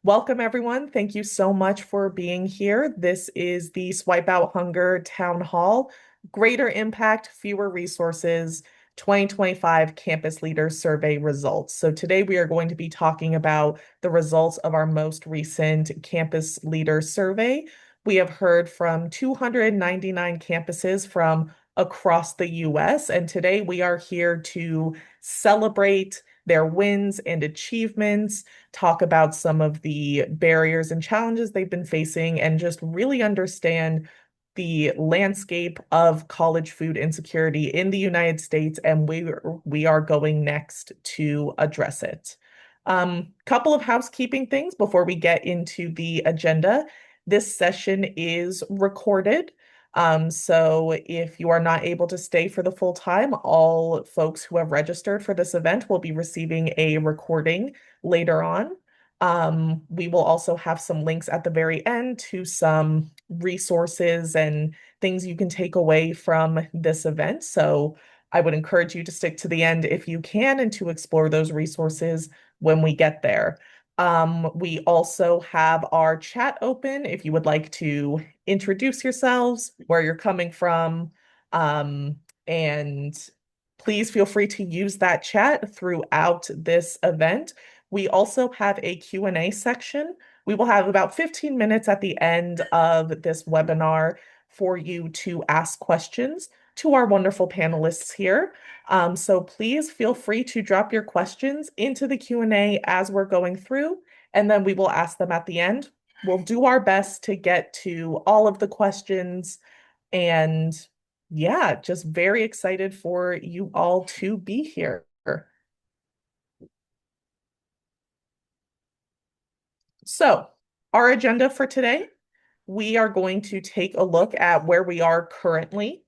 Welcome, everyone. Thank you so much for being here. This is the Swipe Out Hunger Town Hall, Greater Impact, Fewer Resources 2025 Campus Leaders Survey results. So today we are going to be talking about the results of our most recent Campus Leader Survey. We have heard from 299 campuses from across the US, and today we are here to celebrate their wins and achievements, talk about some of the barriers and challenges they've been facing, and just really understand the landscape of college food insecurity in the United States, and we are going next to address it. Couple of housekeeping things before we get into the agenda. This session is recorded. So if you are not able to stay for the full time, all folks who have registered for this event will be receiving a recording later on. We will also have some links at the very end to some resources and things you can take away from this event. So I would encourage you to stick to the end if you can and to explore those resources when we get there. We also have our chat open if you would like to introduce yourselves, where you're coming from, and please feel free to use that chat throughout this event. We also have a Q&A section. We will have about 15 minutes at the end of this webinar for you to ask questions to our wonderful panelists here. So please feel free to drop your questions into the Q&A as we're going through, and then we will ask them at the end. We'll do our best to get to all of the questions, and yeah, just very excited for you all to be here. So, our agenda for today, we are going to take a look at where we are currently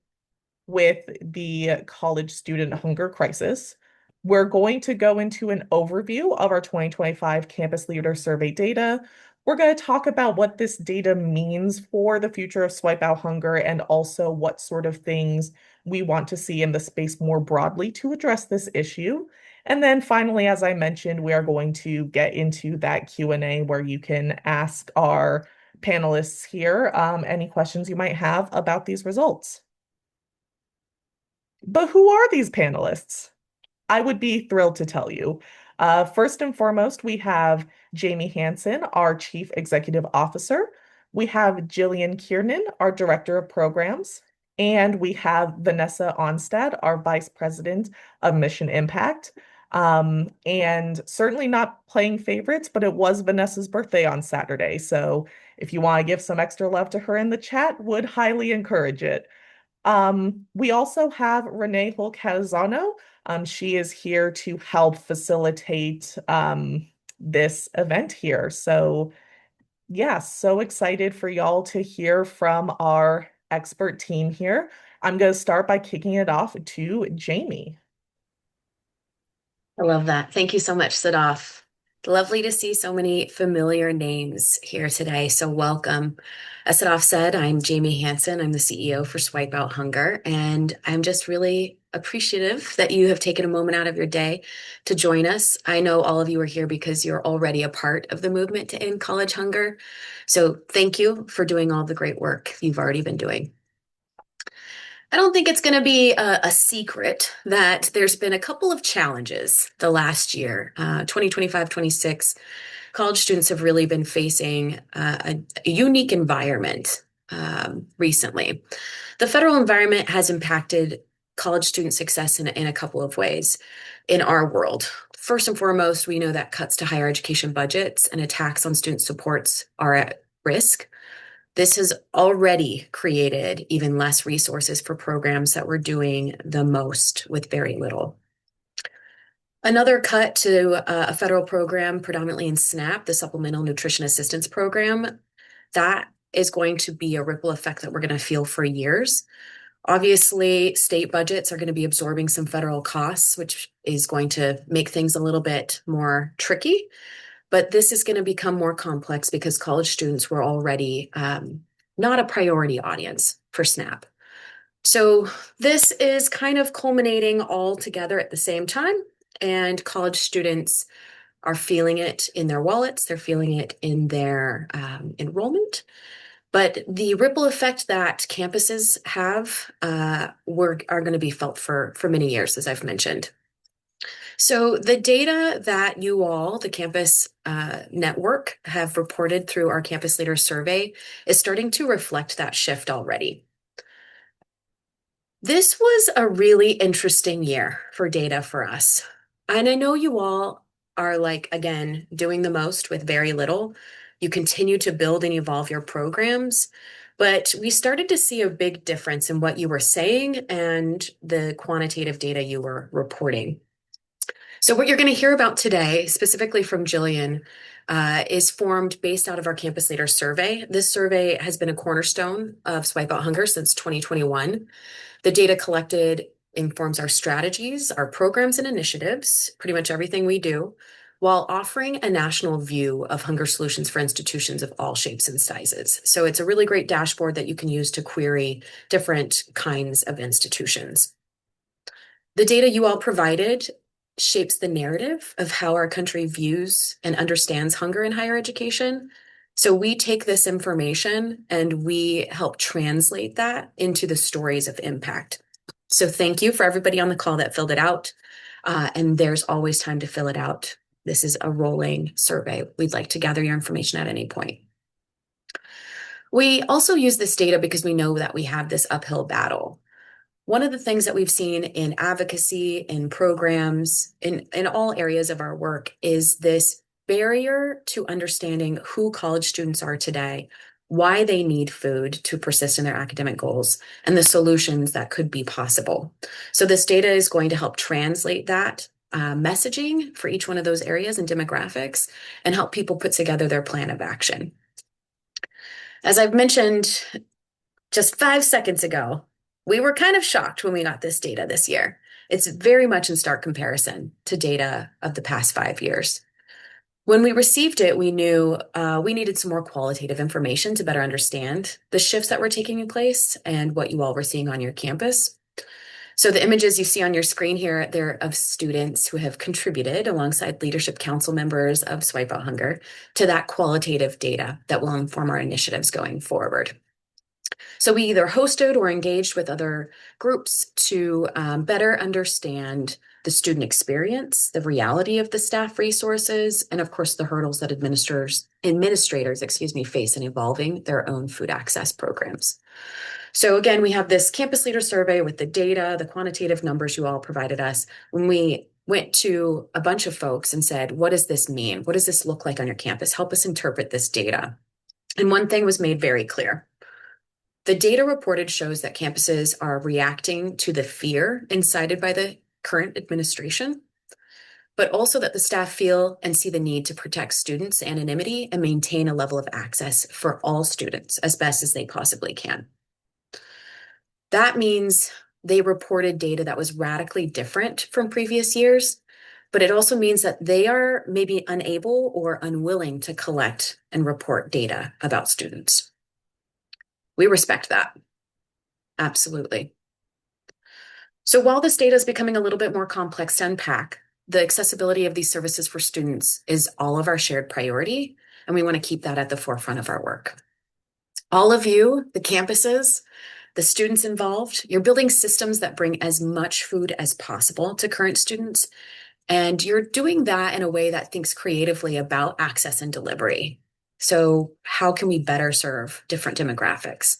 with the college student hunger crisis. We're going to go into an overview of our 2025 Campus Leader Survey data. We're going to talk about what this data means for the future of Swipe Out Hunger and also what sort of things we want to see in the space more broadly to address this issue. And then finally, as I mentioned, we are going to get into that Q&A where you can ask our panelists here any questions you might have about these results. But who are these panelists? I would be thrilled to tell you. First and foremost, we have Jamie Hansen, our Chief Executive Officer. We have Jillian Kiernan, our Director of Programs. And we have Vanessa Onstad, our Vice President of Mission Impact. And certainly not playing favorites, but it was Vanessa's birthday on Saturday. So if you want to give some extra love to her in the chat, would highly encourage it. We also have Renee Holcazano. She is here to help facilitate this event here. So yeah, so excited for y'all to hear from our expert team here. I'm going to start by kicking it off to Jamie. I love that. Thank you so much, Sadaf. Lovely to see so many familiar names here today. So welcome. As Sadaf said, I'm Jamie Hansen. I'm the CEO for Swipe Out Hunger, and I'm just really appreciative that you have taken a moment out of your day to join us. I know all of you are here because you're already a part of the movement to end college hunger. So thank you for doing all the great work you've already been doing. I don't think it's going to be a secret that there's been a couple of challenges the last year. 2025, 26, college students have really been facing a unique environment recently. The federal environment has impacted college student success in a couple of ways in our world. First and foremost, we know that cuts to higher education budgets and attacks on student supports are at risk. This has already created even less resources for programs that were doing the most with very little. Another cut to a federal program, predominantly in SNAP, the Supplemental Nutrition Assistance Program, that is going to be a ripple effect that we're going to feel for years. Obviously, state budgets are going to be absorbing some federal costs, which is going to make things a little bit more tricky. But this is going to become more complex because college students were already not a priority audience for SNAP. So this is kind of culminating all together at the same time, and college students are feeling it in their wallets, they're feeling it in their enrollment. But the ripple effect that campuses have are going to be felt for many years, as I've mentioned. So the data that you all, the campus network, have reported through our campus leader survey is starting to reflect that shift already. This was a really interesting year for data for us. And I know you all are like, again, doing the most with very little. You continue to build and evolve your programs, but we started to see a big difference in what you were saying and the quantitative data you were reporting. So what you're going to hear about today, specifically from Jillian, is formed based out of our campus leader survey. This survey has been a cornerstone of Swipe Out Hunger since 2021. The data collected informs our strategies, our programs and initiatives, pretty much everything we do, while offering a national view of hunger solutions for institutions of all shapes and sizes. So it's a really great dashboard that you can use to query different kinds of institutions. The data you all provided shapes the narrative of how our country views and understands hunger in higher education. So we take this information and we help translate that into the stories of impact. So thank you for everybody on the call that filled it out. And there's always time to fill it out. This is a rolling survey. We'd like to gather your information at any point. We also use this data because we know that we have this uphill battle. One of the things that we've seen in advocacy, in programs, in all areas of our work is this barrier to understanding who college students are today, why they need food to persist in their academic goals, and the solutions that could be possible. So this data is going to help translate that messaging for each one of those areas and demographics and help people put together their plan of action. As I've mentioned just 5 seconds ago, we were kind of shocked when we got this data this year. It's very much in stark comparison to data of the past 5 years. When we received it, we knew we needed some more qualitative information to better understand the shifts that were taking place and what you all were seeing on your campus. So the images you see on your screen here, they're of students who have contributed alongside leadership council members of Swipe Out Hunger to that qualitative data that will inform our initiatives going forward. So we either hosted or engaged with other groups to better understand the student experience, the reality of the staff resources, and of course the hurdles that administrators, face in evolving their own food access programs. So again, we have this campus leader survey with the data, the quantitative numbers you all provided us. When we went to a bunch of folks and said, what does this mean? What does this look like on your campus? Help us interpret this data. And one thing was made very clear. The data reported shows that campuses are reacting to the fear incited by the current administration, but also that the staff feel and see the need to protect students' anonymity and maintain a level of access for all students as best as they possibly can. That means they reported data that was radically different from previous years, but it also means that they are maybe unable or unwilling to collect and report data about students. We respect that. Absolutely. So while this data is becoming a little bit more complex to unpack, the accessibility of these services for students is all of our shared priority, and we want to keep that at the forefront of our work. All of you, the campuses, the students involved, you're building systems that bring as much food as possible to current students, and you're doing that in a way that thinks creatively about access and delivery. So how can we better serve different demographics?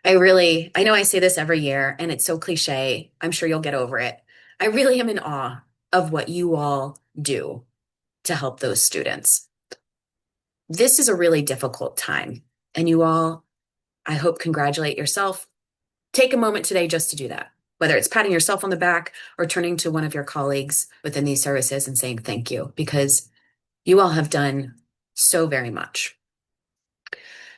I know I say this every year and it's so cliche. I'm sure you'll get over it. I really am in awe of what you all do to help those students. This is a really difficult time, and you all, I hope, congratulate yourself. Take a moment today just to do that, whether it's patting yourself on the back or turning to one of your colleagues within these services and saying thank you, because you all have done so very much.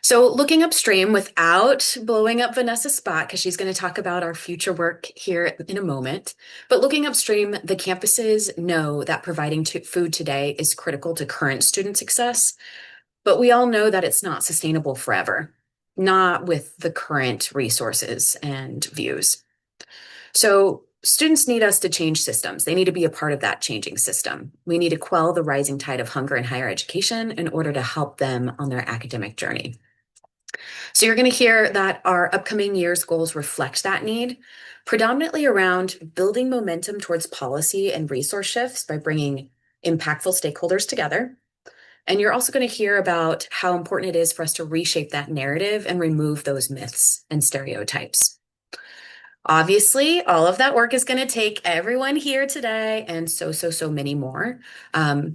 So looking upstream without blowing up Vanessa's spot, because she's going to talk about our future work here in a moment, but looking upstream, the campuses know that providing food today is critical to current student success, but we all know that it's not sustainable forever, not with the current resources and views. So students need us to change systems. They need to be a part of that changing system. We need to quell the rising tide of hunger in higher education in order to help them on their academic journey. So you're going to hear that our upcoming year's goals reflect that need, predominantly around building momentum towards policy and resource shifts by bringing impactful stakeholders together. And you're also going to hear about how important it is for us to reshape that narrative and remove those myths and stereotypes. Obviously, all of that work is going to take everyone here today and so many more.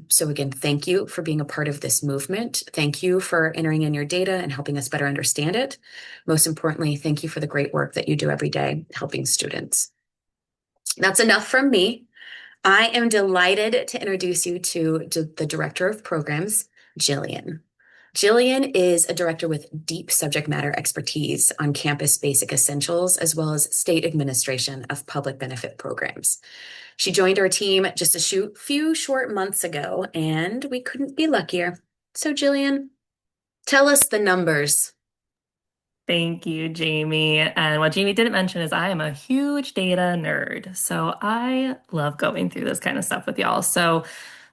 So again, thank you for being a part of this movement. Thank you for entering in your data and helping us better understand it. Most importantly, thank you for the great work that you do every day helping students. That's enough from me. I am delighted to introduce you to the Director of Programs, Jillian. Jillian is a director with deep subject matter expertise on campus basic essentials, as well as state administration of public benefit programs. She joined our team just a few short months ago, and we couldn't be luckier. So, Jillian, tell us the numbers. Thank you, Jamie. And what Jamie didn't mention is I am a huge data nerd. So I love going through this kind of stuff with y'all. So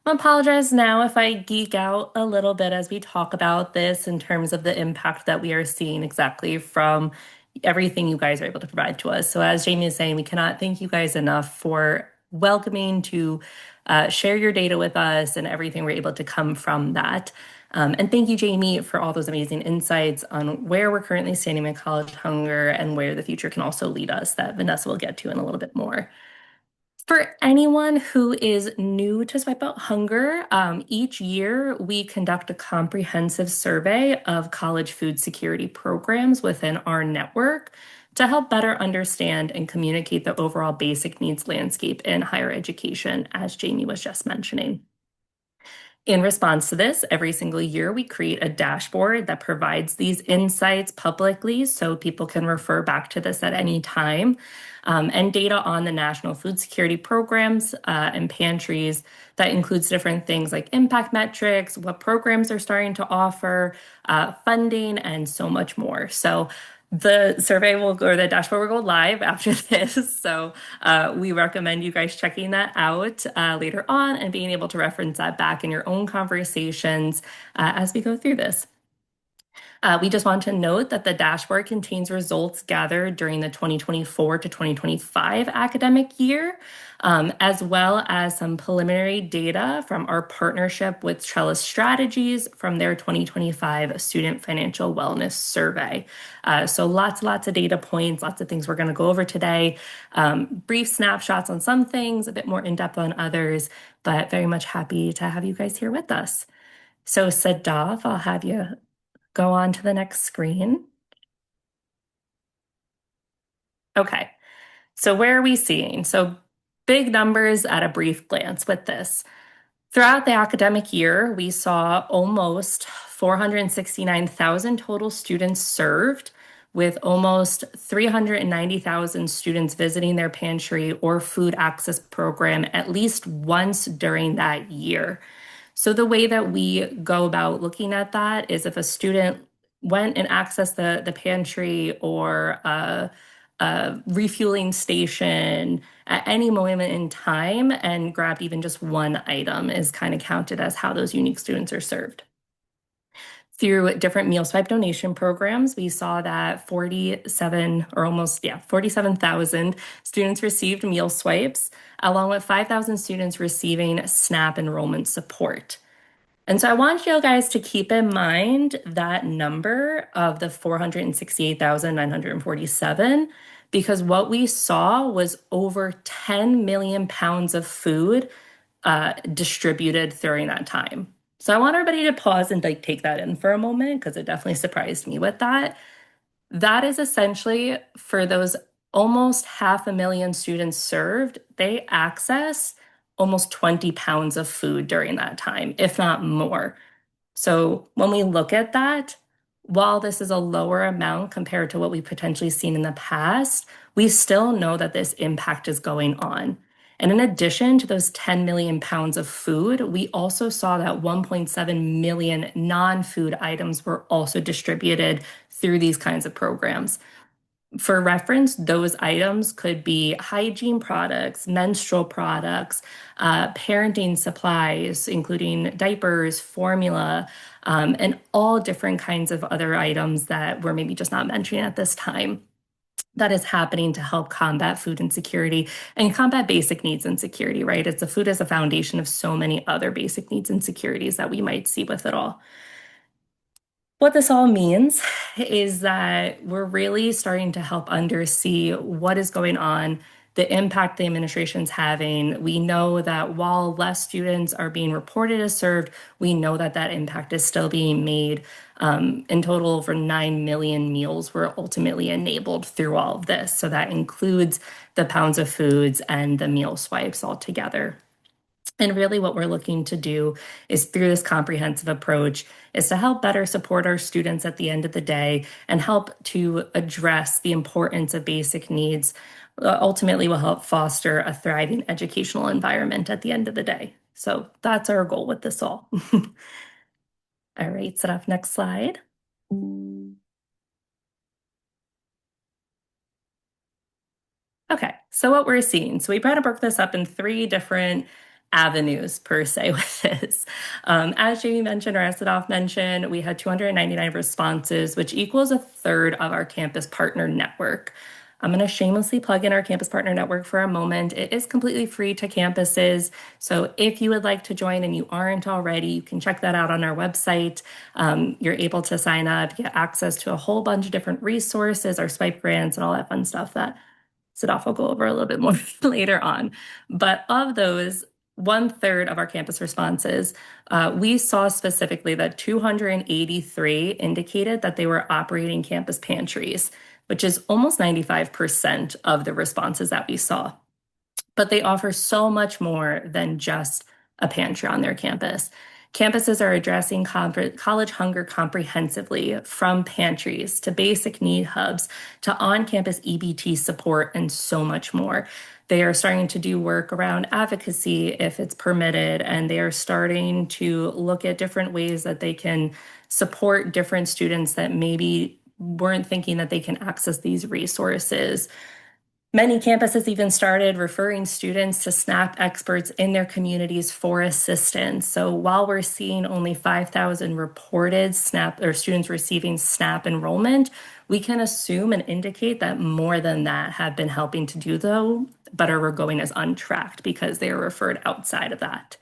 I apologize now if I geek out a little bit as we talk about this in terms of the impact that we are seeing exactly from everything you guys are able to provide to us. So as Jamie is saying, we cannot thank you guys enough for welcoming to share your data with us and everything we're able to come from that. And thank you, Jamie, for all those amazing insights on where we're currently standing with college hunger and where the future can also lead us that Vanessa will get to in a little bit more. For anyone who is new to Swipe Out Hunger, each year we conduct a comprehensive survey of college food security programs within our network to help better understand and communicate the overall basic needs landscape in higher education, as Jamie was just mentioning. In response to this, every single year we create a dashboard that provides these insights publicly so people can refer back to this at any time, and data on the national food security programs and pantries that includes different things like impact metrics, what programs are starting to offer, funding, and so much more. So the survey will go, or the dashboard will go live after this. So we recommend you guys checking that out later on and being able to reference that back in your own conversations as we go through this. We just want to note that the dashboard contains results gathered during the 2024 to 2025 academic year, as well as some preliminary data from our partnership with Trellis Strategies from their 2025 Student Financial Wellness Survey. So lots of data points, lots of things we're going to go over today. Brief snapshots on some things, a bit more in-depth on others, but very much happy to have you guys here with us. So Sadaf, I'll have you go on to the next screen. Okay, so where are we seeing? So big numbers at a brief glance with this. Throughout the academic year, we saw almost 469,000 total students served, with almost 390,000 students visiting their pantry or food access program at least once during that year. So the way that we go about looking at that is if a student went and accessed the pantry or a refueling station at any moment in time and grabbed even just one item is kind of counted as how those unique students are served. Through different meal swipe donation programs, we saw that 47,000 students received meal swipes, along with 5,000 students receiving SNAP enrollment support. And so I want you guys to keep in mind that number of the 468,947, because what we saw was over 10 million pounds of food distributed during that time. So I want everybody to pause and take that in for a moment because it definitely surprised me with that. That is essentially for those almost 500,000 students served, they access almost 20 pounds of food during that time, if not more. So when we look at that, while this is a lower amount compared to what we've potentially seen in the past, we still know that this impact is going on. And in addition to those 10 million pounds of food, we also saw that 1.7 million non-food items were also distributed through these kinds of programs. For reference, those items could be hygiene products, menstrual products, parenting supplies, including diapers, formula, and all different kinds of other items that we're maybe just not mentioning at this time. That is happening to help combat food insecurity and combat basic needs insecurity, right? It's the food as a foundation of so many other basic needs insecurities that we might see with it all. What this all means is that we're really starting to help undersee what is going on, the impact the administration's having. We know that while less students are being reported as served, we know that that impact is still being made. In total, over 9 million meals were ultimately enabled through all of this. So that includes the pounds of foods and the meal swipes altogether. And really what we're looking to do is through this comprehensive approach is to help better support our students at the end of the day and help to address the importance of basic needs. Ultimately will help foster a thriving educational environment at the end of the day. So that's our goal with this all. All right, set off next slide. Okay, so what we're seeing, so we try to break this up in three different avenues per se with this. As Jamie mentioned, or as Sadaf mentioned, we had 299 responses, which equals a third of our campus partner network. I'm going to shamelessly plug in our campus partner network for a moment. It is completely free to campuses. So if you would like to join and you aren't already, you can check that out on our website. You're able to sign up, get access to a whole bunch of different resources, our swipe grants and all that fun stuff that Sadaf will go over a little bit more later on. But of those, one third of our campus responses, we saw specifically that 283 indicated that they were operating campus pantries, which is almost 95% of the responses that we saw. But they offer so much more than just a pantry on their campus. Campuses are addressing college hunger comprehensively, from pantries to basic need hubs to on-campus EBT support and so much more. They are starting to do work around advocacy if it's permitted, and they are starting to look at different ways that they can support different students that maybe weren't thinking that they can access these resources. Many campuses even started referring students to SNAP experts in their communities for assistance. So while we're seeing only 5,000 reported SNAP or students receiving SNAP enrollment, we can assume and indicate that more than that have been helping to do though, but are going as untracked because they are referred outside of that.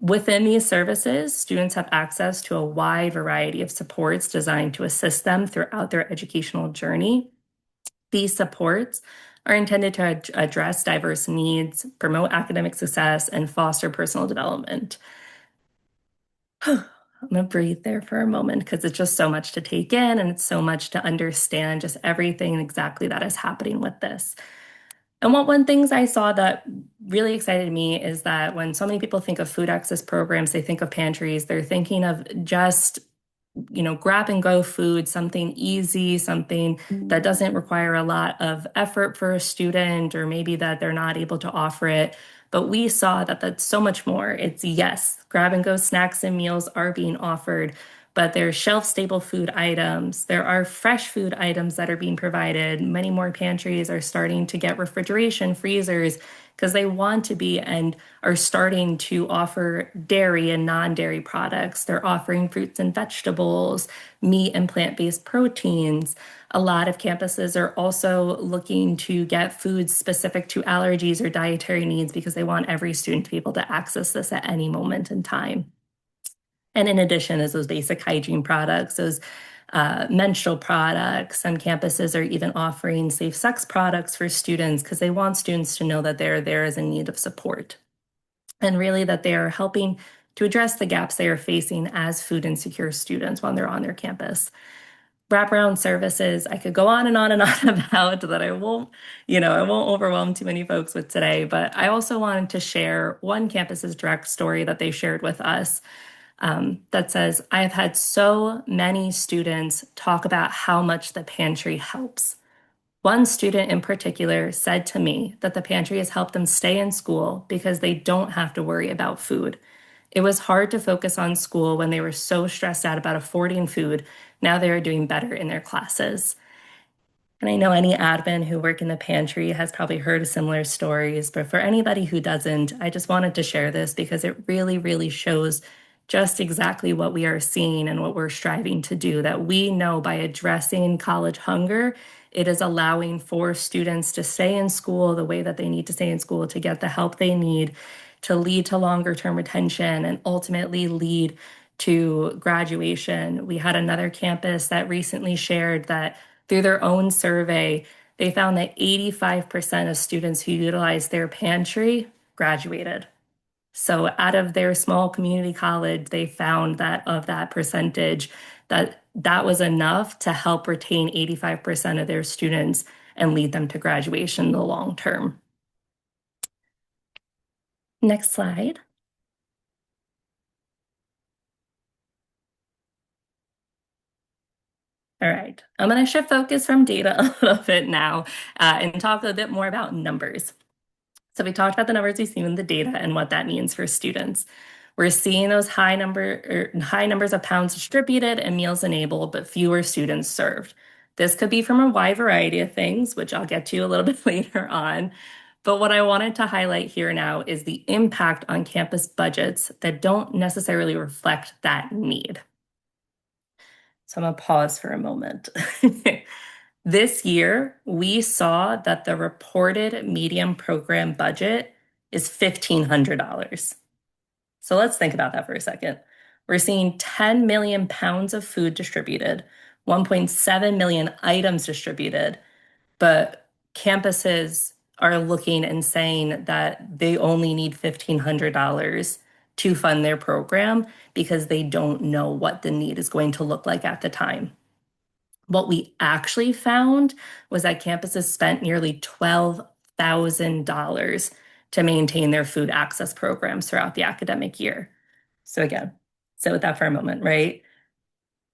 Within these services, students have access to a wide variety of supports designed to assist them throughout their educational journey. These supports are intended to address diverse needs, promote academic success, and foster personal development. I'm going to breathe there for a moment because it's just so much to take in and it's so much to understand just everything exactly that is happening with this. And one things I saw that really excited me is that when so many people think of food access programs, they think of pantries, they're thinking of just grab and go food, something easy, something that doesn't require a lot of effort for a student, or maybe that they're not able to offer it. But we saw that that's so much more. It's yes, grab and go snacks and meals are being offered, but there's shelf stable food items. There are fresh food items that are being provided. Many more pantries are starting to get refrigeration freezers because they want to be and are starting to offer dairy and non-dairy products. They're offering fruits and vegetables, meat and plant-based proteins. A lot of campuses are also looking to get foods specific to allergies or dietary needs because they want every student to be able to access this at any moment in time. And in addition, is those basic hygiene products, those menstrual products. Some campuses are even offering safe sex products for students because they want students to know that they're there as in need of support. And really that they are helping to address the gaps they are facing as food insecure students when they're on their campus. Wraparound services, I could go on and on and on about that. I won't overwhelm too many folks with today, but I also wanted to share one campus's direct story that they shared with us. That says, I have had so many students talk about how much the pantry helps. One student in particular said to me that the pantry has helped them stay in school because they don't have to worry about food. It was hard to focus on school when they were so stressed out about affording food. Now they are doing better in their classes. And I know any admin who work in the pantry has probably heard similar stories, but for anybody who doesn't, I just wanted to share this because it really, really shows just exactly what we are seeing and what we're striving to do. That we know by addressing college hunger, it is allowing for students to stay in school the way that they need to stay in school to get the help they need, to lead to longer term retention and ultimately lead to graduation. We had another campus that recently shared that through their own survey, they found that 85% of students who utilized their pantry graduated. So out of their small community college, they found that of that percentage, that was enough to help retain 85% of their students and lead them to graduation in the long term. Next slide. All right, I'm going to shift focus from data a little bit now and talk a bit more about numbers. So we talked about the numbers we've seen in the data and what that means for students. We're seeing those high numbers of pounds distributed and meals enabled, but fewer students served. This could be from a wide variety of things, which I'll get to a little bit later on. But what I wanted to highlight here now is the impact on campus budgets that don't necessarily reflect that need. So I'm going to pause for a moment. This year, we saw that the reported median program budget is $1,500. So let's think about that for a second. We're seeing 10 million pounds of food distributed, 1.7 million items distributed, but campuses are looking and saying that they only need $1,500 to fund their program because they don't know what the need is going to look like at the time. What we actually found was that campuses spent nearly $12,000 to maintain their food access programs throughout the academic year. So again, sit with that for a moment, right?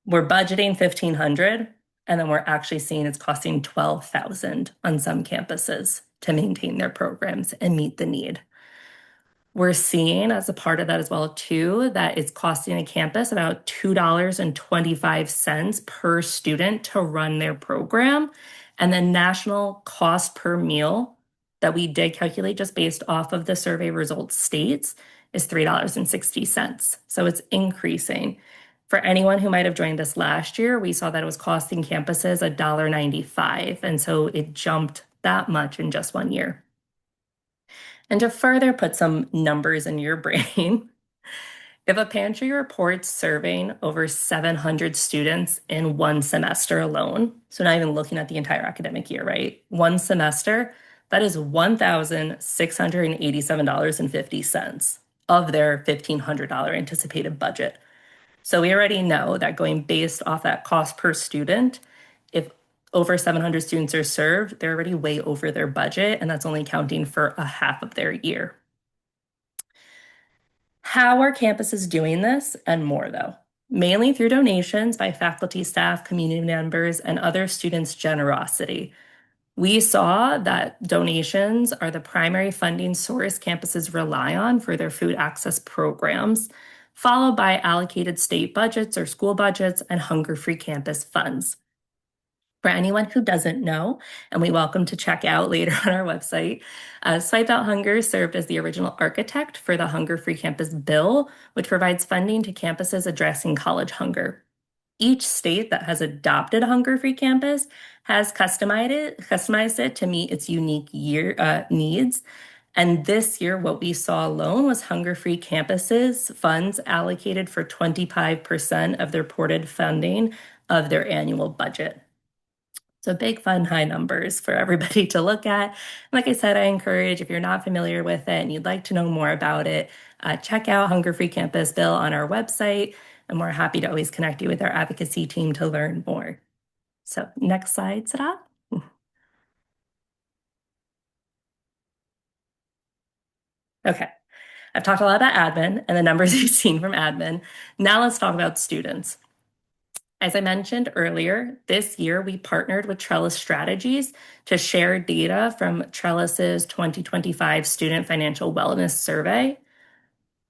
We're budgeting $1,500, and then we're actually seeing it's costing $12,000 on some campuses to maintain their programs and meet the need. We're seeing as a part of that as well, too, that it's costing a campus about $2.25 per student to run their program. And the national cost per meal that we did calculate just based off of the survey results states is $3.60. So it's increasing. For anyone who might have joined us last year, we saw that it was costing campuses $1.95. And so it jumped that much in just 1 year. And to further put some numbers in your brain, if a pantry reports serving over 700 students in one semester alone, so not even looking at the entire academic year, right? One semester, that is $1,687.50 of their $1,500 anticipated budget. So we already know that going based off that cost per student, if over 700 students are served, they're already way over their budget, and that's only counting for a half of their year. How are campuses doing this and more, though? Mainly through donations by faculty, staff, community members, and other students' generosity. We saw that donations are the primary funding source campuses rely on for their food access programs, followed by allocated state budgets or school budgets and hunger-free campus funds. For anyone who doesn't know, and we welcome to check out later on our website, Swipe Out Hunger served as the original architect for the Hunger Free Campus Bill, which provides funding to campuses addressing college hunger. Each state that has adopted a hunger-free campus has customized it to meet its unique needs. And this year, what we saw alone was hunger-free campuses funds allocated for 25% of their reported funding of their annual budget. So big, fun, high numbers for everybody to look at. Like I said, I encourage, if you're not familiar with it and you'd like to know more about it, check out Hunger Free Campus Bill on our website. And we're happy to always connect you with our advocacy team to learn more. So next slide, Sada. Okay, I've talked a lot about admin and the numbers you've seen from admin. Now let's talk about students. As I mentioned earlier, this year we partnered with Trellis Strategies to share data from Trellis's 2025 Student Financial Wellness Survey.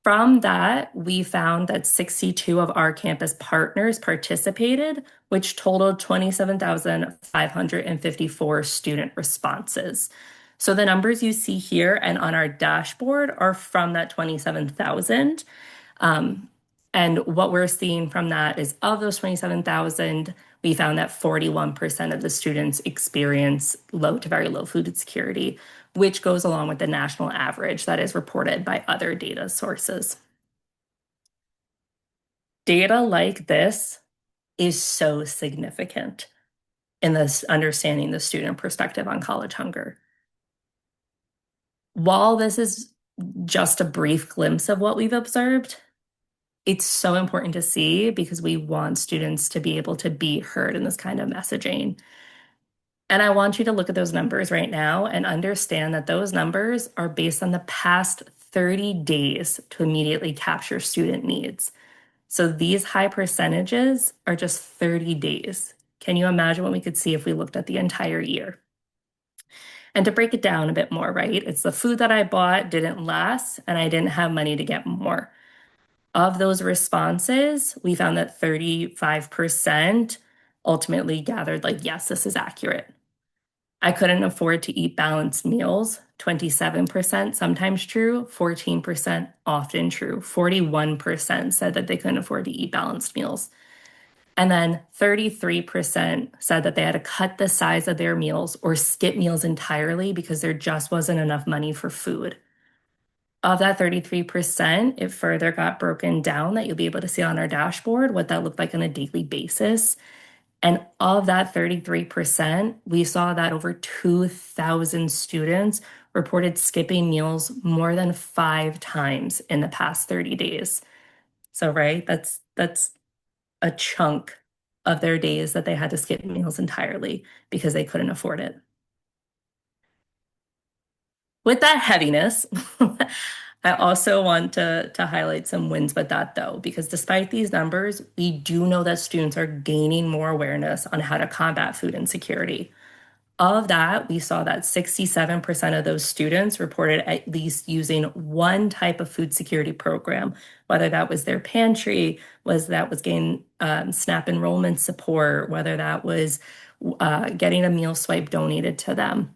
From that, we found that 62 of our campus partners participated, which totaled 27,554 student responses. So the numbers you see here and on our dashboard are from that 27,000. And what we're seeing from that is of those 27,000, we found that 41% of the students experience low to very low food insecurity, which goes along with the national average that is reported by other data sources. Data like this is so significant in this understanding the student perspective on college hunger. While this is just a brief glimpse of what we've observed, it's so important to see because we want students to be able to be heard in this kind of messaging. And I want you to look at those numbers right now and understand that those numbers are based on the past 30 days to immediately capture student needs. So these high percentages are just 30 days. Can you imagine what we could see if we looked at the entire year? And to break it down a bit more, right? It's the food that I bought didn't last and I didn't have money to get more. Of those responses, we found that 35% ultimately gathered like, yes, this is accurate. I couldn't afford to eat balanced meals, 27% sometimes true, 14% often true, 41% said that they couldn't afford to eat balanced meals. And then 33% said that they had to cut the size of their meals or skip meals entirely because there just wasn't enough money for food. Of that 33%, it further got broken down that you'll be able to see on our dashboard what that looked like on a daily basis. And of that 33%, we saw that over 2,000 students reported skipping meals more than 5 times in the past 30 days. So, right, that's a chunk of their days that they had to skip meals entirely because they couldn't afford it. With that heaviness, I also want to highlight some wins with that though, because despite these numbers, we do know that students are gaining more awareness on how to combat food insecurity. Of that, we saw that 67% of those students reported at least using one type of food security program, whether that was their pantry, was getting SNAP enrollment support, whether that was getting a meal swipe donated to them.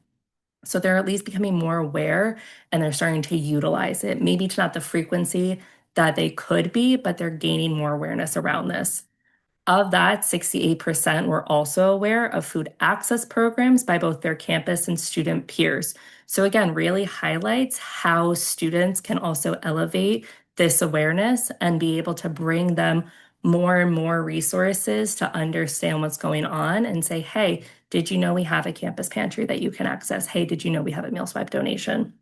So they're at least becoming more aware and they're starting to utilize it. Maybe to not the frequency that they could be, but they're gaining more awareness around this. Of that, 68% were also aware of food access programs by both their campus and student peers. So again, really highlights how students can also elevate this awareness and be able to bring them more and more resources to understand what's going on and say, hey, did you know we have a campus pantry that you can access? Hey, did you know we have a meal swipe donation?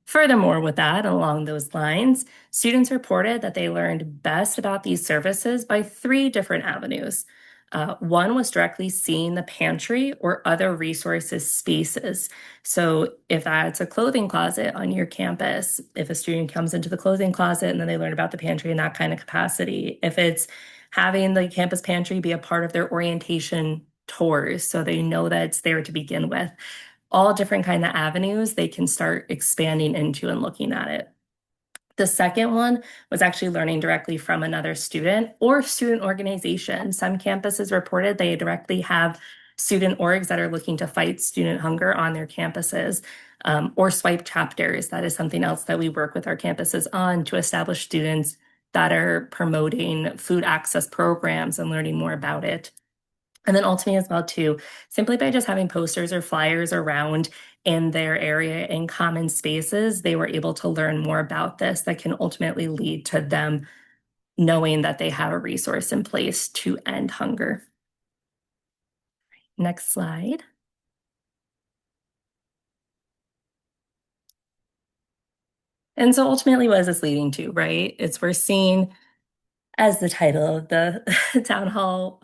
Furthermore, with that, along those lines, students reported that they learned best about these services by 3 different avenues. One was directly seeing the pantry or other resources spaces. So if that's a clothing closet on your campus, if a student comes into the clothing closet and then they learn about the pantry in that kind of capacity, if it's having the campus pantry be a part of their orientation tours so they know that it's there to begin with, all different kind of avenues they can start expanding into and looking at it. The second one was actually learning directly from another student or student organization. Some campuses reported they directly have student orgs that are looking to fight student hunger on their campuses, or swipe chapters. That is something else that we work with our campuses on to establish students that are promoting food access programs and learning more about it. And then ultimately as well too, simply by just having posters or flyers around in their area in common spaces, they were able to learn more about this that can ultimately lead to them knowing that they have a resource in place to end hunger. Next slide. And so ultimately what is this leading to, right? We're seeing, as the title of the town hall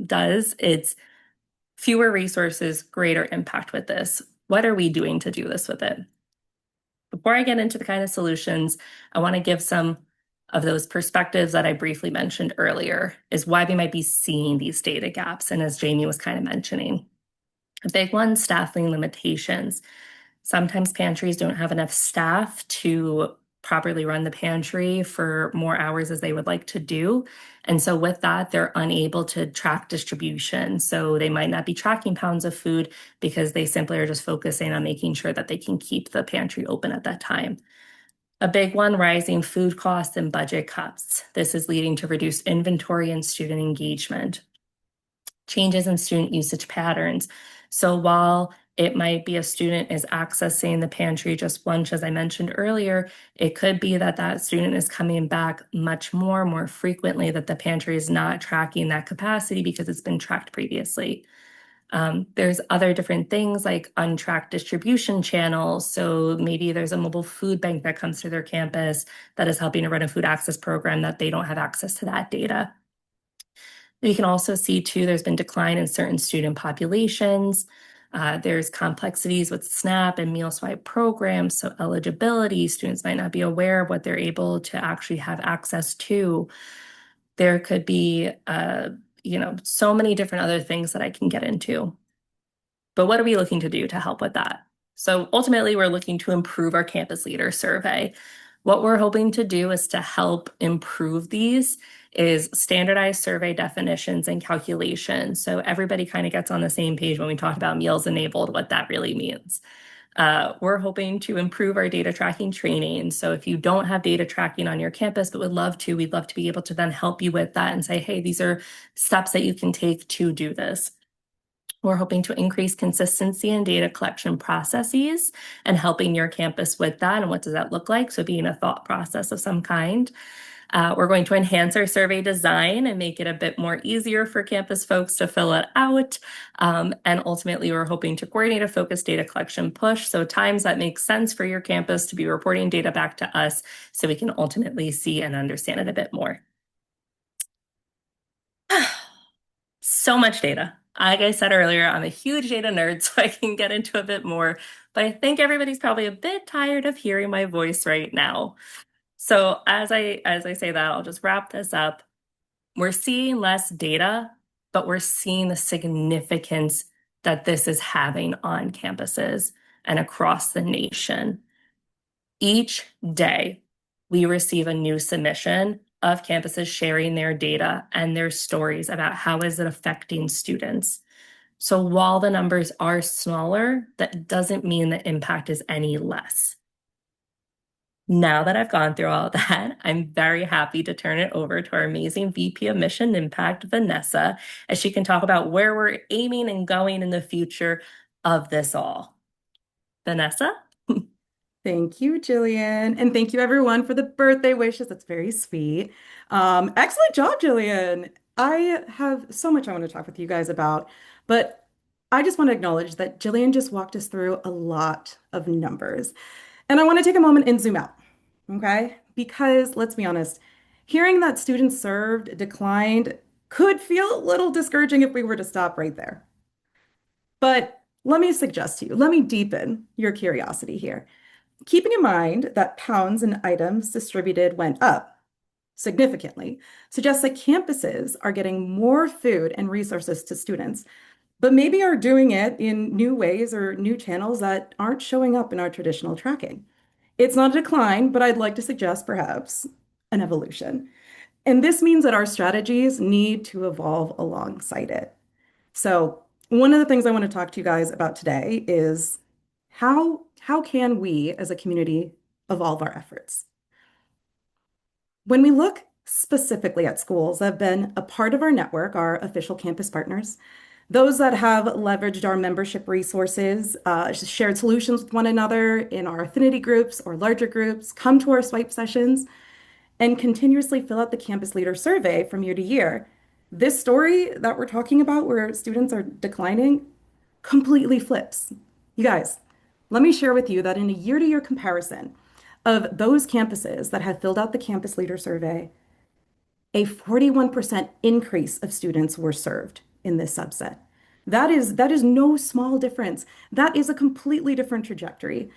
does, it's fewer resources, greater impact with this. What are we doing to do this with it? Before I get into the kind of solutions, I want to give some of those perspectives that I briefly mentioned earlier, is why we might be seeing these data gaps. And as Jamie was kind of mentioning, a big one, staffing limitations. Sometimes pantries don't have enough staff to properly run the pantry for more hours as they would like to do. And so with that, they're unable to track distribution. So they might not be tracking pounds of food because they simply are just focusing on making sure that they can keep the pantry open at that time. A big one, rising food costs and budget cuts. This is leading to reduced inventory and student engagement. Changes in student usage patterns. So while it might be a student is accessing the pantry just once, as I mentioned earlier, it could be that that student is coming back much more frequently, that the pantry is not tracking that capacity because it's been tracked previously. There's other different things like untracked distribution channels. So maybe there's a mobile food bank that comes to their campus that is helping to run a food access program that they don't have access to that data. You can also see too, there's been decline in certain student populations. There's complexities with SNAP and meal swipe programs. So eligibility, students might not be aware of what they're able to actually have access to. There could be, so many different other things that I can get into. But what are we looking to do to help with that? So ultimately, we're looking to improve our campus leader survey. What we're hoping to do is to help improve these is standardized survey definitions and calculations. So everybody kind of gets on the same page when we talk about meals enabled, what that really means. We're hoping to improve our data tracking training. So if you don't have data tracking on your campus, but would love to, we'd love to be able to then help you with that and say, hey, these are steps that you can take to do this. We're hoping to increase consistency in data collection processes and helping your campus with that. And what does that look like? So being a thought process of some kind. We're going to enhance our survey design and make it a bit more easier for campus folks to fill it out. And ultimately, we're hoping to coordinate a focused data collection push. So times that make sense for your campus to be reporting data back to us so we can ultimately see and understand it a bit more. So much data. Like I said earlier, I'm a huge data nerd, so I can get into a bit more, but I think everybody's probably a bit tired of hearing my voice right now. So as I say that, I'll just wrap this up. We're seeing less data, but we're seeing the significance that this is having on campuses and across the nation. Each day, we receive a new submission of campuses sharing their data and their stories about how is it affecting students. So while the numbers are smaller, that doesn't mean the impact is any less. Now that I've gone through all that, I'm very happy to turn it over to our amazing VP of Mission Impact, Vanessa, as she can talk about where we're aiming and going in the future of this all. Vanessa? Thank you, Jillian. And thank you, everyone, for the birthday wishes. That's very sweet. Excellent job, Jillian. I have so much I want to talk with you guys about, but I just want to acknowledge that Jillian just walked us through a lot of numbers. And I want to take a moment and zoom out, okay? Because let's be honest, hearing that students served declined could feel a little discouraging if we were to stop right there. But let me suggest to you, let me deepen your curiosity here. Keeping in mind that pounds and items distributed went up significantly suggests that campuses are getting more food and resources to students, but maybe are doing it in new ways or new channels that aren't showing up in our traditional tracking. It's not a decline, but I'd like to suggest perhaps an evolution. And this means that our strategies need to evolve alongside it. So, one of the things I want to talk to you guys about today is how can we as a community evolve our efforts? When we look specifically at schools that have been a part of our network, our official campus partners, those that have leveraged our membership resources, shared solutions with one another in our affinity groups or larger groups, come to our swipe sessions, and continuously fill out the campus leader survey from year to year. This story that we're talking about, where students are declining, completely flips. You guys, let me share with you that in a year-to-year comparison of those campuses that have filled out the campus leader survey, a 41% increase of students were served in this subset. That is no small difference. That is a completely different trajectory.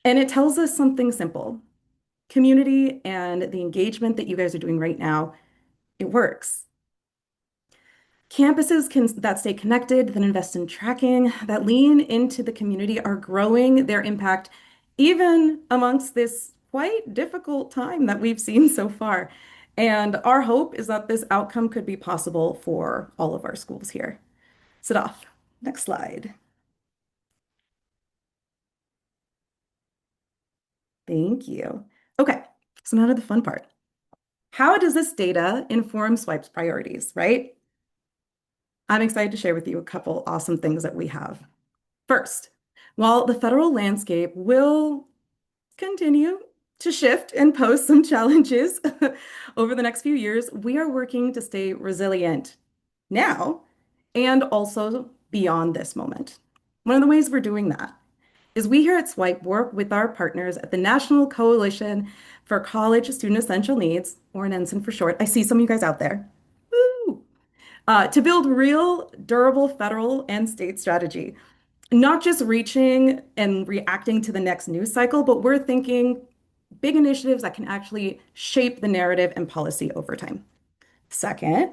And it tells us something simple. Community and the engagement that you guys are doing right now, it works. Campuses that stay connected, that invest in tracking, that lean into the community are growing their impact even amongst this quite difficult time that we've seen so far. And our hope is that this outcome could be possible for all of our schools here. Sadaf, next slide. Thank you. Okay, so now to the fun part. How does this data inform Swipe's priorities, right? I'm excited to share with you a couple awesome things that we have. First, while the federal landscape will continue to shift and pose some challenges over the next few years, we are working to stay resilient now and also beyond this moment. One of the ways we're doing that is we here at Swipe work with our partners at the National Coalition for College Student Essential Needs, or NENSN for short. I see some of you guys out there. Woo! To build real, durable federal and state strategy, not just reaching and reacting to the next news cycle, but we're thinking big initiatives that can actually shape the narrative and policy over time. Second,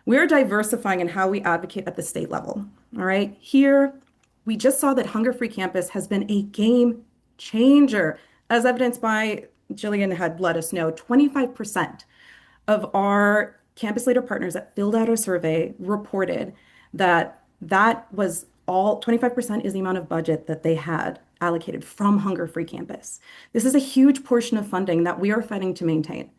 we're diversifying in how we advocate at the state level. All right. Here, we just saw that Hunger Free Campus has been a game changer, as evidenced by Jillian had let us know 25% of our campus leader partners that filled out our survey reported that that was all 25% is the amount of budget that they had allocated from Hunger Free Campus. This is a huge portion of funding that we are fighting to maintain.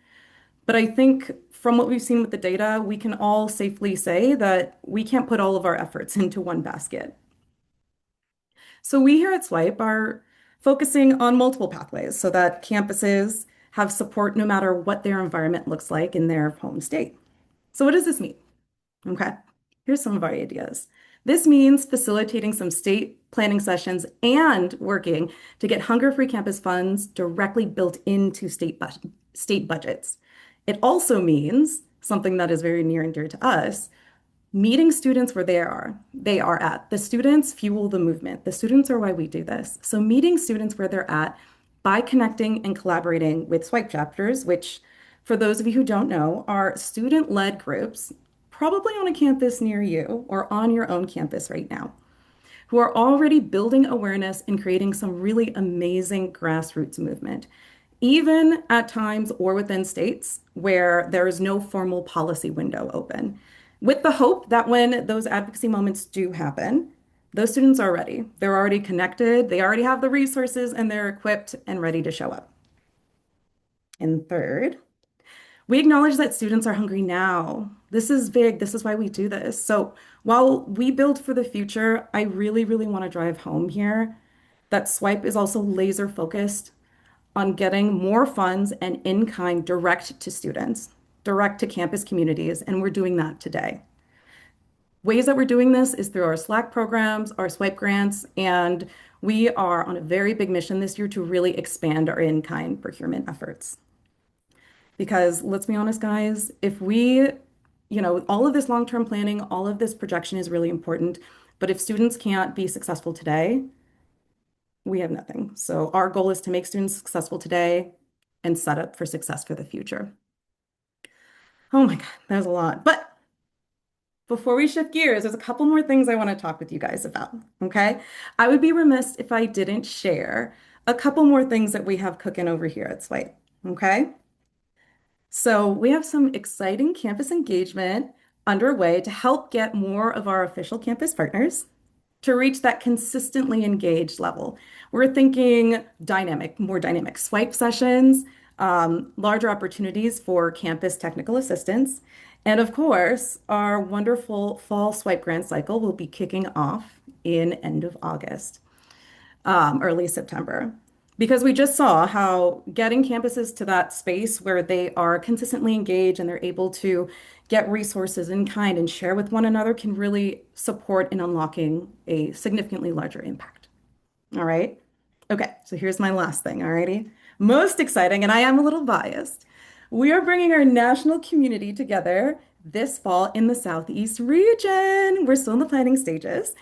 But I think from what we've seen with the data, we can all safely say that we can't put all of our efforts into one basket. So we here at Swipe are focusing on multiple pathways so that campuses have support no matter what their environment looks like in their home state. So what does this mean? Okay, here's some of our ideas. This means facilitating some state planning sessions and working to get Hunger-Free Campus funds directly built into state budgets. It also means something that is very near and dear to us, meeting students where they are at. The students fuel the movement. The students are why we do this. So meeting students where they're at by connecting and collaborating with Swipe chapters, which for those of you who don't know, are student-led groups, probably on a campus near you or on your own campus right now, who are already building awareness and creating some really amazing grassroots movement, even at times or within states where there is no formal policy window open, with the hope that when those advocacy moments do happen, those students are ready. They're already connected, they already have the resources, and they're equipped and ready to show up. And third, we acknowledge that students are hungry now. This is big. This is why we do this. So while we build for the future, I really, really want to drive home here that Swipe is also laser focused on getting more funds and in-kind direct to students, direct to campus communities, and we're doing that today. Ways that we're doing this is through our Slack programs, our Swipe grants, and we are on a very big mission this year to really expand our in-kind procurement efforts. Because let's be honest, guys, if we, all of this long-term planning, all of this projection is really important, but if students can't be successful today, we have nothing. So our goal is to make students successful today and set up for success for the future. Oh my God, there's a lot. But before we shift gears, there's a couple more things I want to talk with you guys about, okay? I would be remiss if I didn't share a couple more things that we have cooking over here at Swipe, okay? So we have some exciting campus engagement underway to help get more of our official campus partners to reach that consistently engaged level. We're thinking more dynamic Swipe sessions, larger opportunities for campus technical assistance, and of course, our wonderful fall Swipe grant cycle will be kicking off in end of August, early September. Because we just saw how getting campuses to that space where they are consistently engaged and they're able to get resources in kind and share with one another can really support in unlocking a significantly larger impact. All right. Okay, so here's my last thing. All righty. Most exciting, and I am a little biased. We are bringing our national community together this fall in the Southeast region. We're still in the planning stages.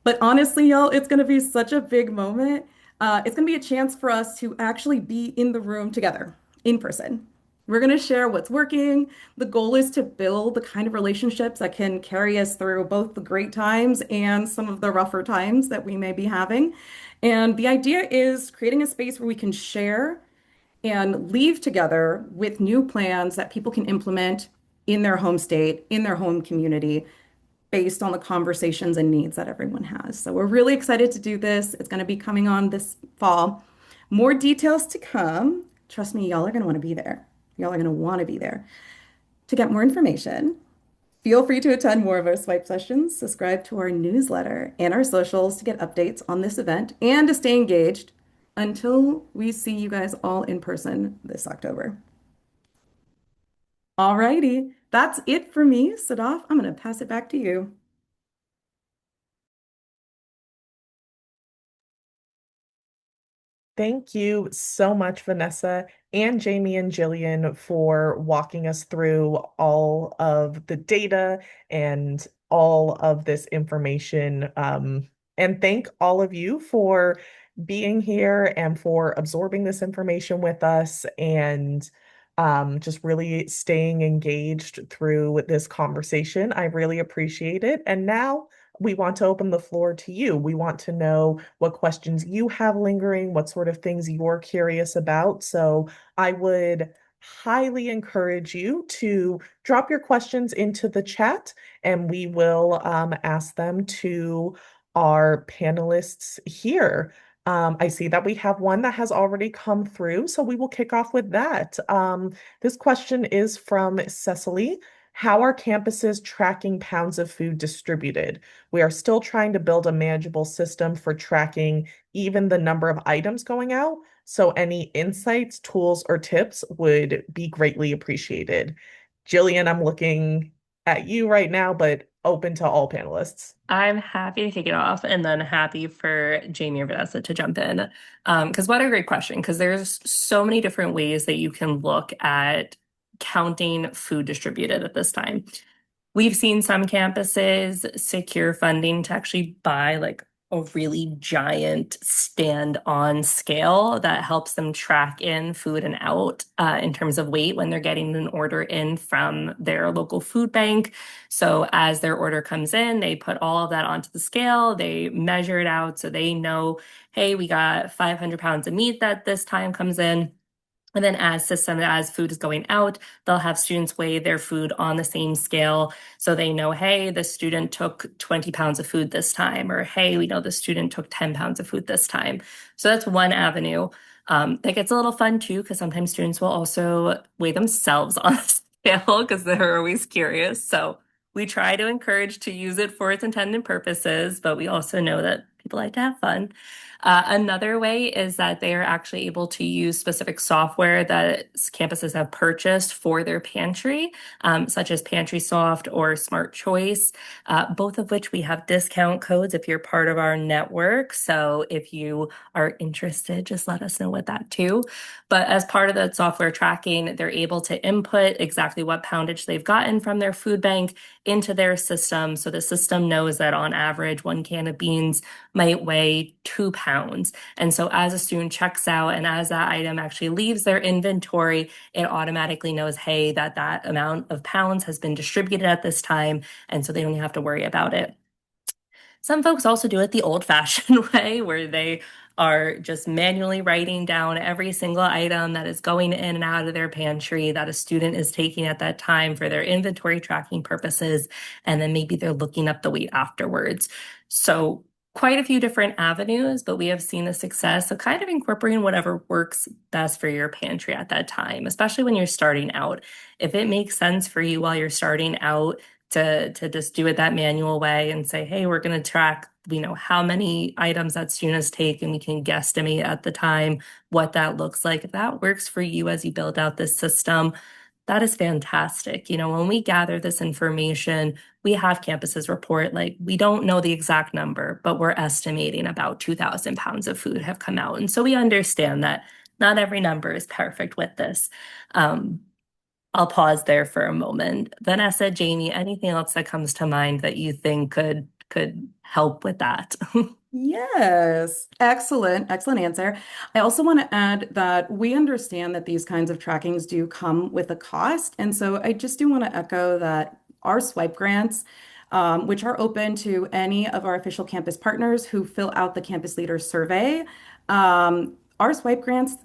But honestly, y'all, it's going to be such a big moment. It's going to be a chance for us to actually be in the room together in person. We're going to share what's working. The goal is to build the kind of relationships that can carry us through both the great times and some of the rougher times that we may be having. And the idea is creating a space where we can share and leave together with new plans that people can implement in their home state, in their home community, based on the conversations and needs that everyone has. So we're really excited to do this. It's going to be coming on this fall. More details to come. Trust me, y'all are going to want to be there. Y'all are going to want to be there. To get more information, feel free to attend more of our swipe sessions, subscribe to our newsletter and our socials to get updates on this event and to stay engaged until we see you guys all in person this October. Alrighty, that's it for me. Sadaf, I'm going to pass it back to you. Thank you so much, Vanessa and Jamie and Jillian, for walking us through all of the data and all of this information. And thank all of you for being here and for absorbing this information with us and just really staying engaged through this conversation. I really appreciate it. And now we want to open the floor to you. We want to know what questions you have lingering, what sort of things you're curious about. So I would highly encourage you to drop your questions into the chat and we will ask them to our panelists here. I see that we have one that has already come through, so we will kick off with that. This question is from Cecily. How are campuses tracking pounds of food distributed? We are still trying to build a manageable system for tracking even the number of items going out. So any insights, tools, or tips would be greatly appreciated. Jillian, I'm looking at you right now, but open to all panelists. I'm happy to kick it off and then happy for Jamie or Vanessa to jump in. Because what a great question, because there's so many different ways that you can look at counting food distributed at this time. We've seen some campuses secure funding to actually buy like a really giant stand-on scale that helps them track in food and out in terms of weight when they're getting an order in from their local food bank. So as their order comes in, they put all of that onto the scale, they measure it out so they know, hey, we got 500 pounds of meat that this time comes in. And then as food is going out, they'll have students weigh their food on the same scale. So they know, hey, the student took 20 pounds of food this time, or hey, we know the student took 10 pounds of food this time. So that's one avenue. That gets a little fun too, because sometimes students will also weigh themselves on a scale because they're always curious. So we try to encourage to use it for its intended purposes, but we also know that people like to have fun. Another way is that they are actually able to use specific software that campuses have purchased for their pantry, such as Pantry Soft or Smart Choice, both of which we have discount codes if you're part of our network. So if you are interested, just let us know with that too. But as part of that software tracking, they're able to input exactly what poundage they've gotten from their food bank into their system. So the system knows that on average, one can of beans might weigh 2 pounds. And so as a student checks out and as that item actually leaves their inventory, it automatically knows, hey, that amount of pounds has been distributed at this time. And so they don't have to worry about it. Some folks also do it the old-fashioned way, where they are just manually writing down every single item that is going in and out of their pantry that a student is taking at that time for their inventory tracking purposes, and then maybe they're looking up the weight afterwards. So quite a few different avenues, but we have seen the success of kind of incorporating whatever works best for your pantry at that time, especially when you're starting out. If it makes sense for you while you're starting out to just do it that manual way and say, hey, we're going to track, how many items that students take, and we can guesstimate at the time what that looks like. If that works for you as you build out this system, that is fantastic. When we gather this information, we have campuses report, like, we don't know the exact number, but we're estimating about 2,000 pounds of food have come out. And so we understand that not every number is perfect with this. I'll pause there for a moment. Vanessa, Jamie, anything else that comes to mind that you think could help with that? Yes, excellent, excellent answer. I also want to add that we understand that these kinds of trackings do come with a cost. And so I just do want to echo that our swipe grants, which are open to any of our official campus partners who fill out the campus leader survey, our swipe grants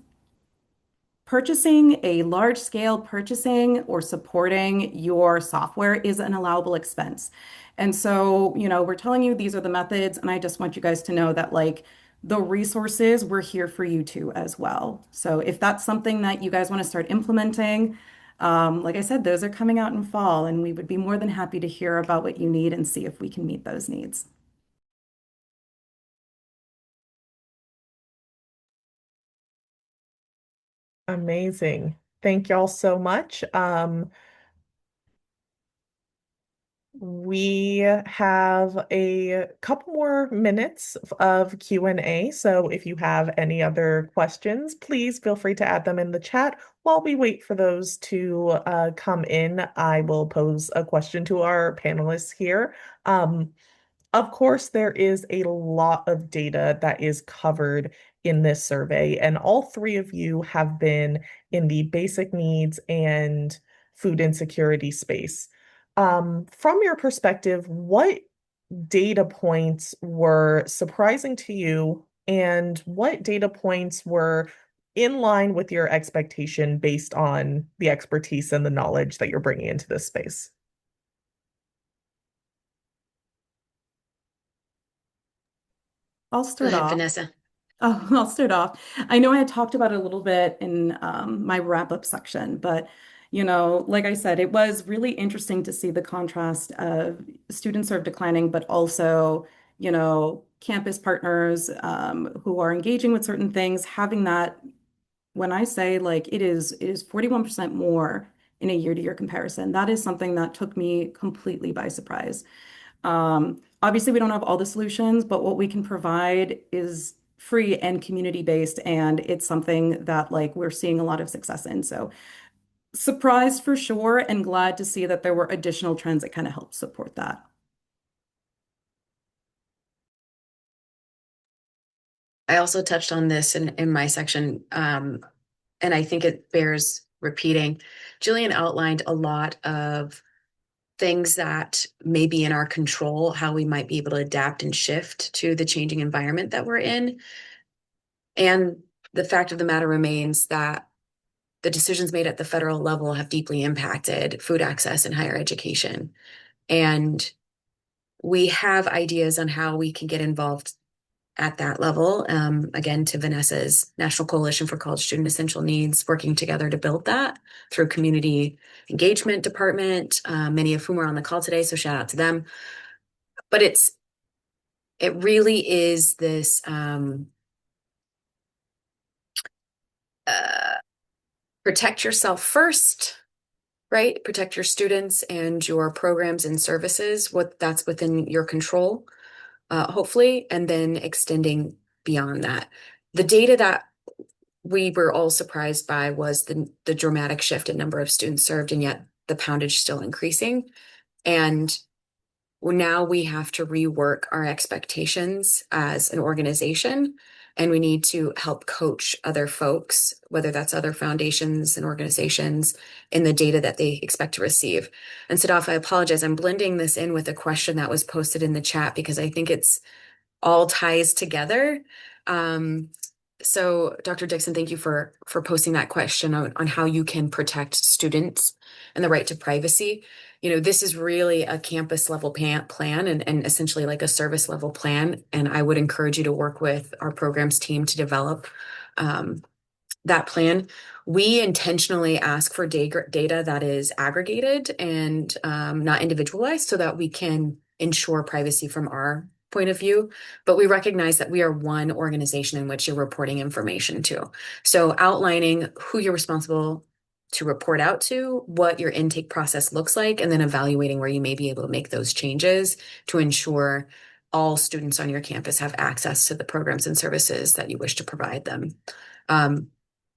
purchasing a large scale purchasing or supporting your software is an allowable expense. And so, we're telling you these are the methods, and I just want you guys to know that like the resources, we're here for you too as well. So if that's something that you guys want to start implementing, like I said, those are coming out in fall, and we would be more than happy to hear about what you need and see if we can meet those needs. Amazing. Thank y'all so much. We have a couple more minutes of Q&A, so if you have any other questions, please feel free to add them in the chat. While we wait for those to come in, I will pose a question to our panelists here. Of course, there is a lot of data that is covered in this survey, and all three of you have been in the basic needs and food insecurity space. From your perspective, what data points were surprising to you, and what data points were in line with your expectation based on the expertise and the knowledge that you're bringing into this space? I'll Go start ahead, off. Vanessa. Oh, I'll start off. I know I had talked about it a little bit in my wrap-up section, but like I said, it was really interesting to see the contrast of student serve declining, but also, campus partners who are engaging with certain things, having that, when I say like it is 41% more in a year-to-year comparison. That is something that took me completely by surprise. Obviously, we don't have all the solutions, but what we can provide is free and community-based, and it's something that like we're seeing a lot of success in. So surprised for sure, and glad to see that there were additional trends that kind of helped support that. I also touched on this in my section, and I think it bears repeating. Jillian outlined a lot of things that may be in our control, how we might be able to adapt and shift to the changing environment that we're in. And the fact of the matter remains that the decisions made at the federal level have deeply impacted food access in higher education. And we have ideas on how we can get involved at that level. Again, to Vanessa's National Coalition for College Student Essential Needs, working together to build that through community engagement department, many of whom are on the call today, so shout out to them. But it really is this protect yourself first, right? Protect your students and your programs and services, what that's within your control, hopefully, and then extending beyond that. The data that we were all surprised by was the dramatic shift in number of students served, and yet the poundage still increasing. And now we have to rework our expectations as an organization, and we need to help coach other folks, whether that's other foundations and organizations, in the data that they expect to receive. And Sadaf, I apologize, I'm blending this in with a question that was posted in the chat because I think it's all ties together. So Dr. Dixon, thank you for posting that question on how you can protect students and the right to privacy. This is really a campus level plan and essentially like a service level plan. And I would encourage you to work with our programs team to develop that plan. We intentionally ask for data that is aggregated and not individualized so that we can ensure privacy from our point of view, but we recognize that we are one organization in which you're reporting information to. So outlining who you're responsible to report out to, what your intake process looks like, and then evaluating where you may be able to make those changes to ensure all students on your campus have access to the programs and services that you wish to provide them. I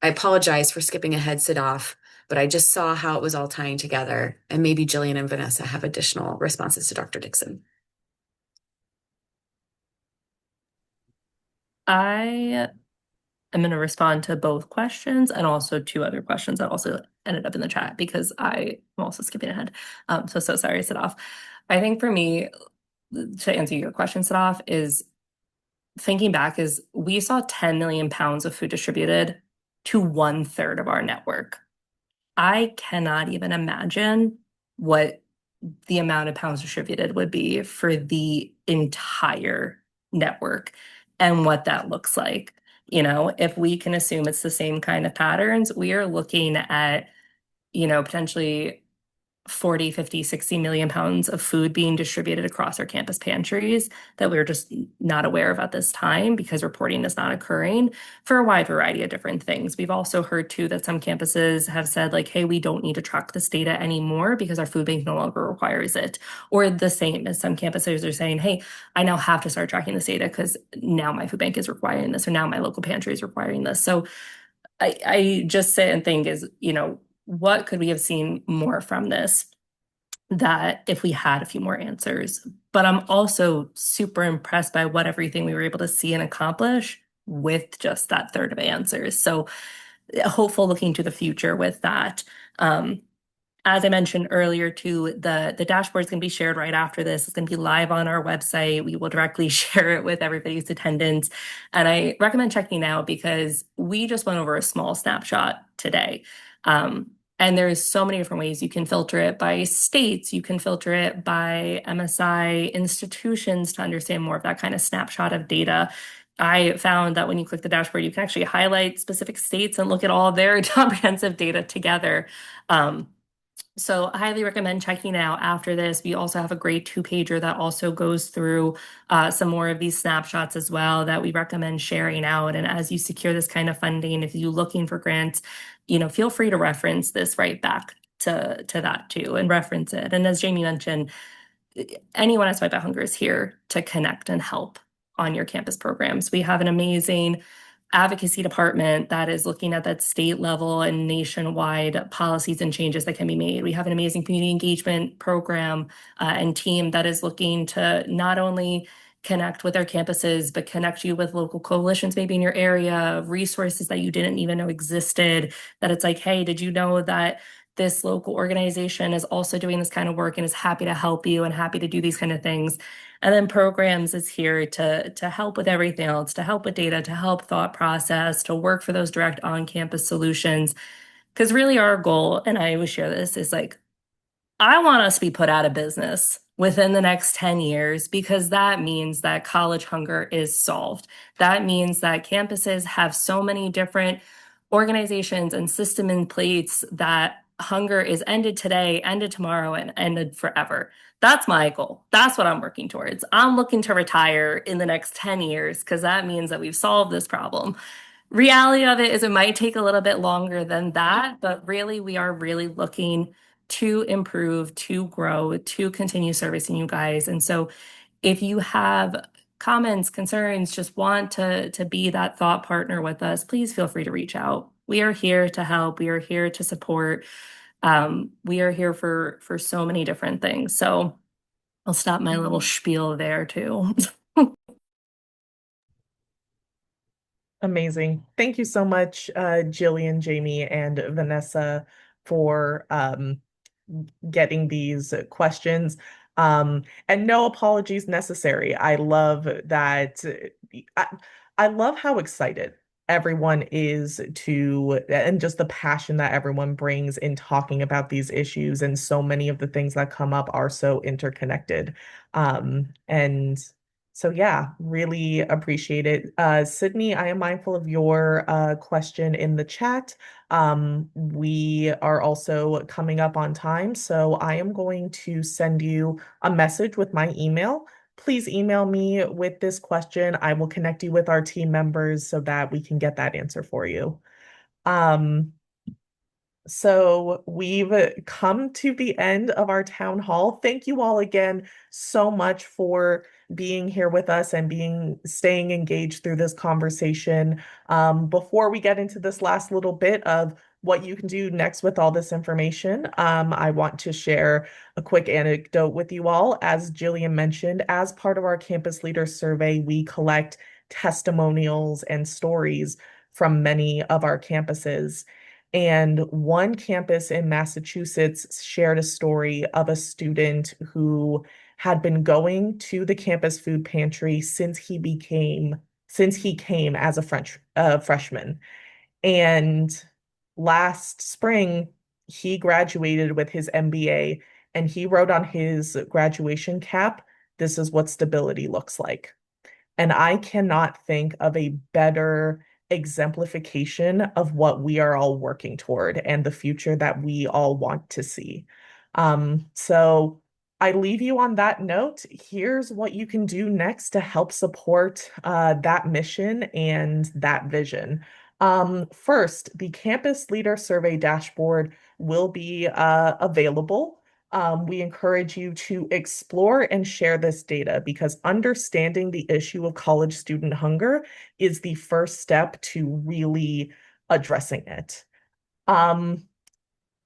apologize for skipping ahead, Sadaf, but I just saw how it was all tying together, and maybe Jillian and Vanessa have additional responses to Dr. Dixon. I am going to respond to both questions and also two other questions that also ended up in the chat because I am also skipping ahead. So sorry, Sadaf. I think for me, to answer your question, Sadaf, is thinking back is we saw 10 million pounds of food distributed to 1/3 of our network. I cannot even imagine what the amount of pounds distributed would be for the entire network and what that looks like. If we can assume it's the same kind of patterns, we are looking at, potentially 40, 50, 60 million pounds of food being distributed across our campus pantries that we're just not aware of at this time because reporting is not occurring for a wide variety of different things. We've also heard too that some campuses have said like, hey, we don't need to track this data anymore because our food bank no longer requires it. Or the same as some campuses are saying, hey, I now have to start tracking this data because now my food bank is requiring this or now my local pantry is requiring this. So I just sit and think is, what could we have seen more from this that if we had a few more answers? But I'm also super impressed by what everything we were able to see and accomplish with just that third of answers. So hopeful looking to the future with that. As I mentioned earlier, too, the dashboard is going to be shared right after this. It's going to be live on our website. We will directly share it with everybody's attendance. And I recommend checking it out because we just went over a small snapshot today. And there's so many different ways you can filter it by states. You can filter it by MSI institutions to understand more of that kind of snapshot of data. I found that when you click the dashboard, you can actually highlight specific states and look at all their comprehensive data together. So I highly recommend checking it out after this. We also have a great 2-pager that also goes through some more of these snapshots as well that we recommend sharing out. And as you secure this kind of funding, if you're looking for grants, feel free to reference this right back to that too and reference it. And as Jamie mentioned, anyone at Swipe Out Hunger is here to connect and help on your campus programs. We have an amazing advocacy department that is looking at that state level and nationwide policies and changes that can be made. We have an amazing community engagement program and team that is looking to not only connect with our campuses, but connect you with local coalitions maybe in your area, resources that you didn't even know existed, that it's like, hey, did you know that this local organization is also doing this kind of work and is happy to help you and happy to do these kind of things. And then programs is here to help with everything else, to help with data, to help thought process, to work for those direct on-campus solutions. Because really our goal, and I always share this, is like, I want us to be put out of business within the next 10 years because that means that college hunger is solved. That means that campuses have so many different organizations and system in place that hunger is ended today, ended tomorrow, and ended forever. That's my goal. That's what I'm working towards. I'm looking to retire in the next 10 years because that means that we've solved this problem. Reality of it is it might take a little bit longer than that, but really we are really looking to improve, to grow, to continue servicing you guys. And so if you have comments, concerns, just want to be that thought partner with us, please feel free to reach out. We are here to help. We are here to support. We are here for so many different things. So I'll stop my little spiel there too. Amazing. Thank you so much, Jillian, Jamie, and Vanessa for getting these questions. And no apologies necessary. I love that. I, I love how excited everyone is to, and just the passion that everyone brings in talking about these issues. And so many of the things that come up are so interconnected. And so, yeah, really appreciate it. Sydney, I am mindful of your question in the chat. We are also coming up on time, so I am going to send you a message with my email. Please email me with this question. I will connect you with our team members so that we can get that answer for you. So we've come to the end of our town hall. Thank you all again so much for being here with us and staying engaged through this conversation. Before we get into this last little bit of what you can do next with all this information, I want to share a quick anecdote with you all. As Jillian mentioned, as part of our Campus Leader Survey, we collect testimonials and stories from many of our campuses. And one campus in Massachusetts shared a story of a student who had been going to the campus food pantry since he came as a freshman. And last spring, he graduated with his MBA and he wrote on his graduation cap, "This is what stability looks like." And I cannot think of a better exemplification of what we are all working toward and the future that we all want to see. So I leave you on that note. Here's what you can do next to help support that mission and that vision. First, the Campus Leader Survey dashboard will be available. We encourage you to explore and share this data because understanding the issue of college student hunger is the first step to really addressing it. Um,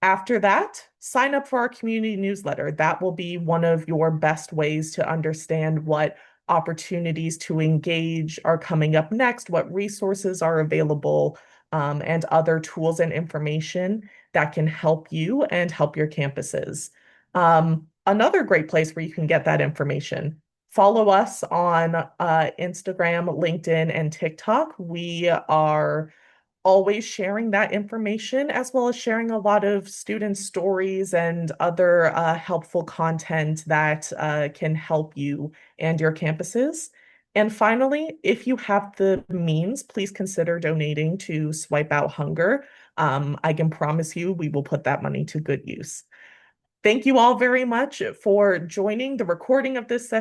After that, sign up for our community newsletter. That will be one of your best ways to understand what opportunities to engage are coming up next, what resources are available, and other tools and information that can help you and help your campuses. Another great place where you can get that information. Follow us on Instagram, LinkedIn, and TikTok. We are always sharing that information as well as sharing a lot of student stories and other helpful content that can help you and your campuses. And finally, if you have the means, please consider donating to Swipe Out Hunger. I can promise you we will put that money to good use. Thank you all very much for joining the recording of this session.